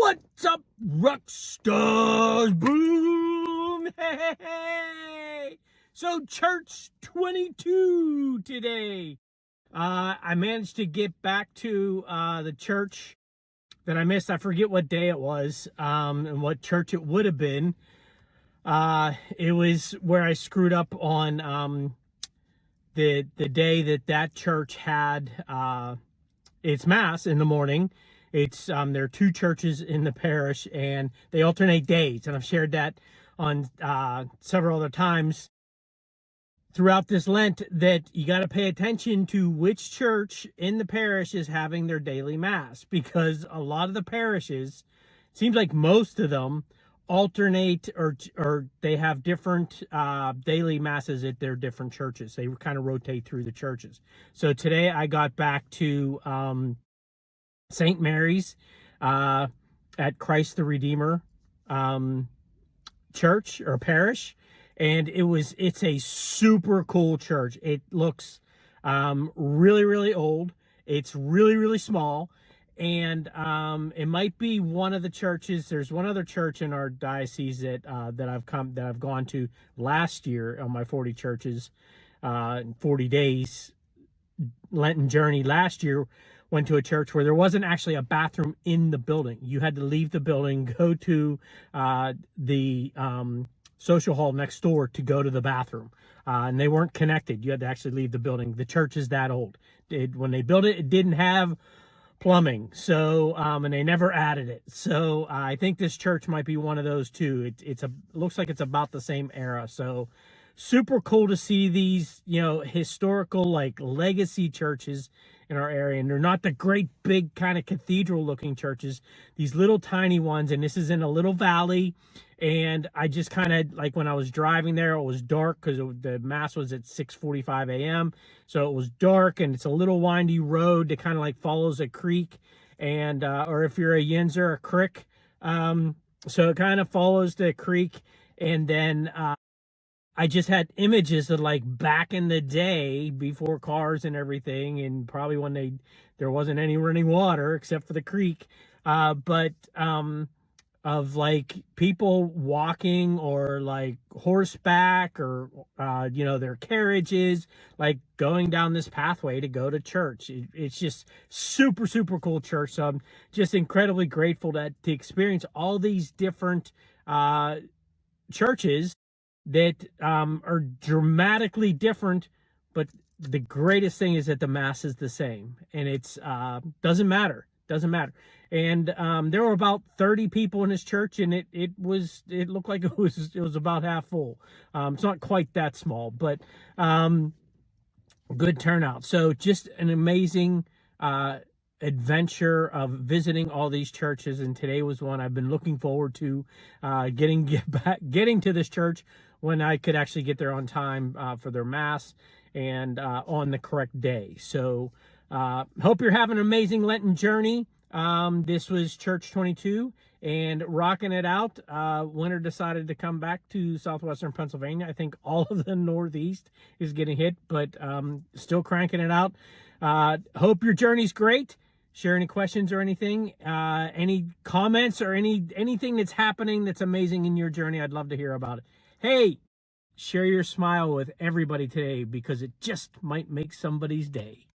What's up, rock stars? Boom! Hey! So, church 22 today. I managed to get back to the church that I missed. I forget what day it was and what church it would have been. It was where I screwed up on the day that church had its mass in the morning. It's there are two churches in the parish and they alternate days, and I've shared that on several other times throughout this Lent, that you got to pay attention to which church in the parish is having their daily mass, because a lot of the parishes, seems like most of them, alternate or they have different daily masses at their different churches. They kind of rotate through the churches. So today I got back to St. Mary's at Christ the Redeemer church or parish, and it's a super cool church. It looks really old. It's really small, and it might be one of the churches. There's one other church in our diocese that I've gone to last year on my 40 churches 40 days Lenten journey last year. Went to a church where there wasn't actually a bathroom in the building. You had to leave the building, go to the social hall next door to go to the bathroom, and they weren't connected. You had to actually leave the building. The church is that old. When they built it, it didn't have plumbing, so and they never added it. So I think this church might be one of those too. It looks like it's about the same era. So super cool to see these, historical, like, legacy churches in our area. And they're not the great big kind of cathedral looking churches, these little tiny ones. And this is in a little valley. And I just kind of, like, when I was driving there, it was dark because the mass was at 6:45 a.m. So it was dark, and it's a little windy road that kind of like follows a creek, and or if you're a Yinzer, a creek. So it kind of follows the creek. And then I just had images of, like, back in the day before cars and everything, and probably when there wasn't any running water except for the creek, but of, like, people walking or, like, horseback or their carriages, like, going down this pathway to go to church. It's just super cool church. So I'm just incredibly grateful to experience all these different churches that are dramatically different, but the greatest thing is that the mass is the same, and it's doesn't matter. And there were about 30 people in this church, and it looked like it was about half full. It's not quite that small, but good turnout. So just an amazing adventure of visiting all these churches, and today was one I've been looking forward to getting to this church when I could actually get there on time for their mass and on the correct day. So hope you're having an amazing Lenten journey. This was Church 22 and rocking it out. Winter decided to come back to southwestern Pennsylvania. I think all of the Northeast is getting hit, but still cranking it out. Hope your journey's great. Share any questions or anything, any comments or anything that's happening that's amazing in your journey. I'd love to hear about it. Hey, share your smile with everybody today, because it just might make somebody's day.